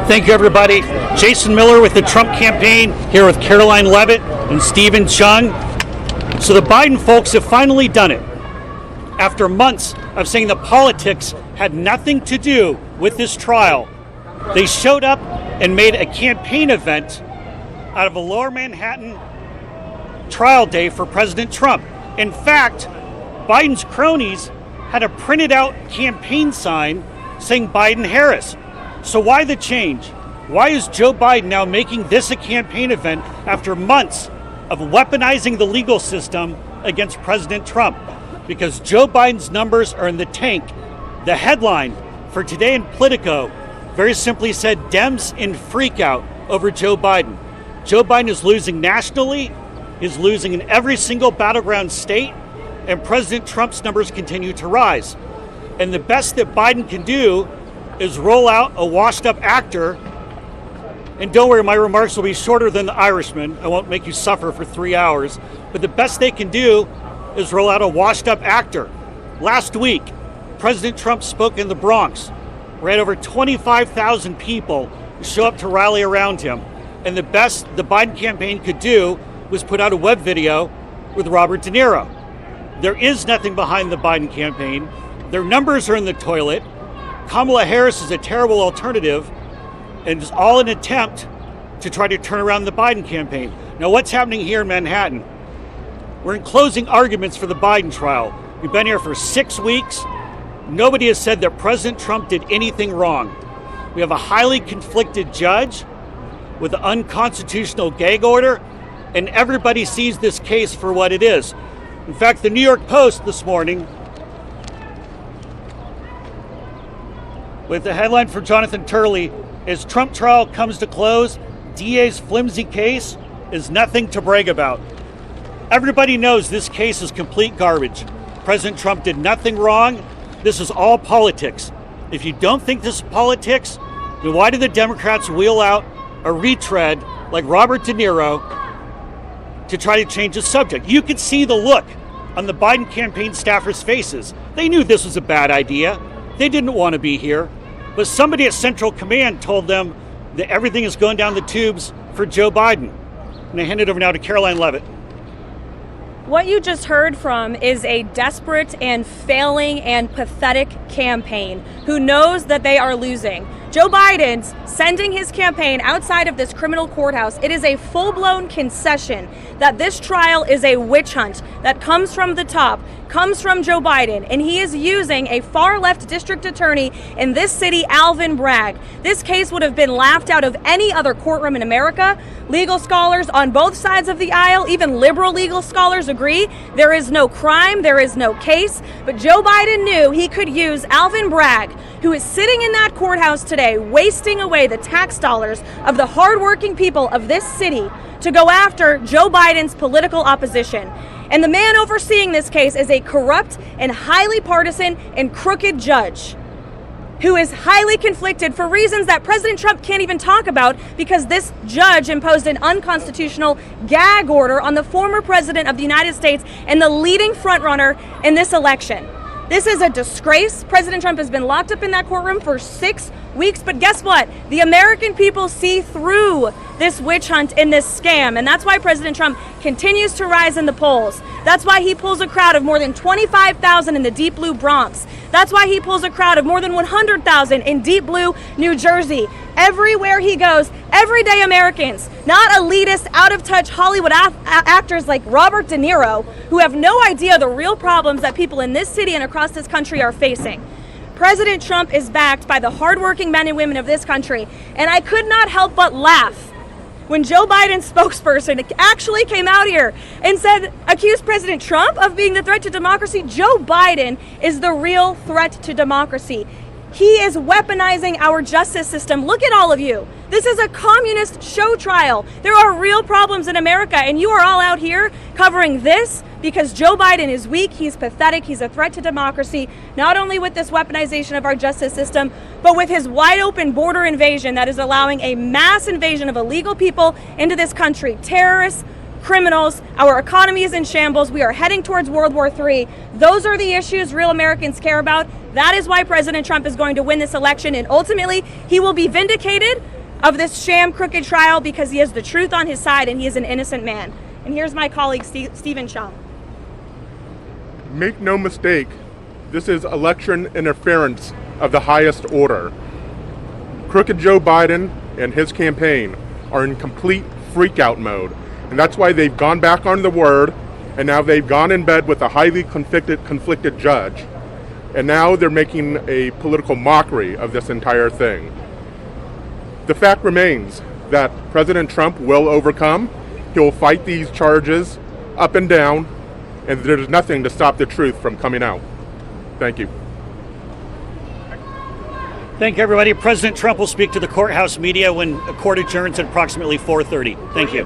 Thank you, everybody. Jason Miller with the Trump campaign, here with Caroline Levitt and Stephen Chung. So the Biden folks have finally done it. After months of saying the politics had nothing to do with this trial, they showed up and made a campaign event out of a Lower Manhattan trial day for President Trump. In fact, Biden's cronies had a printed out campaign sign saying Biden-Harris. So why the change? Why is Joe Biden now making this a campaign event after months of weaponizing the legal system against President Trump? Because Joe Biden's numbers are in the tank. The headline for today in Politico very simply said, Dems in freak out over Joe Biden. Joe Biden is losing nationally, is losing in every single battleground state, and President Trump's numbers continue to rise. And the best that Biden can do is roll out a washed-up actor. And don't worry, my remarks will be shorter than the Irishman. I won't make you suffer for 3 hours. But the best they can do is roll out a washed-up actor. Last week, President Trump spoke in the Bronx, where he had over 25,000 people show up to rally around him. And the best the Biden campaign could do was put out a web video with Robert De Niro. There is nothing behind the Biden campaign. Their numbers are in the toilet. Kamala Harris is a terrible alternative, and it's all an attempt to try to turn around the Biden campaign. Now, what's happening here in Manhattan? We're in closing arguments for the Biden trial. We've been here for 6 weeks. Nobody has said that President Trump did anything wrong. We have a highly conflicted judge with an unconstitutional gag order, and everybody sees this case for what it is. In fact, the New York Post this morning, with the headline for Jonathan Turley, as Trump trial comes to close, DA's flimsy case is nothing to brag about. Everybody knows this case is complete garbage. President Trump did nothing wrong. This is all politics. If you don't think this is politics, then why do the Democrats wheel out a retread like Robert De Niro to try to change the subject? You could see the look on the Biden campaign staffers' faces. They knew this was a bad idea. They didn't want to be here. But somebody at Central Command told them that everything is going down the tubes for Joe Biden. And I hand it over now to Caroline Levitt. What you just heard from is a desperate and failing and pathetic campaign who knows that they are losing. Joe Biden's sending his campaign outside of this criminal courthouse. It is a full-blown concession that this trial is a witch hunt that comes from the top, comes from Joe Biden, and he is using a far-left district attorney in this city, Alvin Bragg. This case would have been laughed out of any other courtroom in America. Legal scholars on both sides of the aisle, even liberal legal scholars, agree there is no crime, there is no case. But Joe Biden knew he could use Alvin Bragg, who is sitting in that courthouse today, wasting away the tax dollars of the hardworking people of this city, to go after Joe Biden's political opposition. And the man overseeing this case is a corrupt and highly partisan and crooked judge who is highly conflicted for reasons that President Trump can't even talk about, because this judge imposed an unconstitutional gag order on the former president of the United States and the leading frontrunner in this election. This is a disgrace. President Trump has been locked up in that courtroom for 6 weeks, but guess what? The American people see through this witch hunt and this scam, and that's why President Trump continues to rise in the polls. That's why he pulls a crowd of more than 25,000 in the deep blue Bronx. That's why he pulls a crowd of more than 100,000 in deep blue New Jersey. Everywhere he goes, everyday Americans, not elitist, out-of-touch Hollywood actors like Robert De Niro, who have no idea the real problems that people in this city and across this country are facing. President Trump is backed by the hardworking men and women of this country, and I could not help but laugh when Joe Biden's spokesperson actually came out here and said, accused President Trump of being the threat to democracy. Joe Biden is the real threat to democracy. He is weaponizing our justice system. Look at all of you. This is a communist show trial. There are real problems in America, and you are all out here covering this because Joe Biden is weak, he's pathetic, he's a threat to democracy, not only with this weaponization of our justice system, but with his wide open border invasion that is allowing a mass invasion of illegal people into this country. Terrorists, criminals. Our economy is in shambles. We are heading towards World War III. Those are the issues real Americans care about. That is why President Trump is going to win this election, and ultimately he will be vindicated of this sham crooked trial because he has the truth on his side and he is an innocent man. And here's my colleague Stephen Chung. Make no mistake, this is election interference of the highest order. Crooked Joe Biden and his campaign are in complete freak-out mode, and that's why they've gone back on the word, and now they've gone in bed with a highly conflicted judge, and now they're making a political mockery of this entire thing. The fact remains that President Trump will overcome. He'll fight these charges up and down, and there's nothing to stop the truth from coming out. Thank you. Thank you, everybody. President Trump will speak to the courthouse media when a court adjourns at approximately 4:30. Thank you.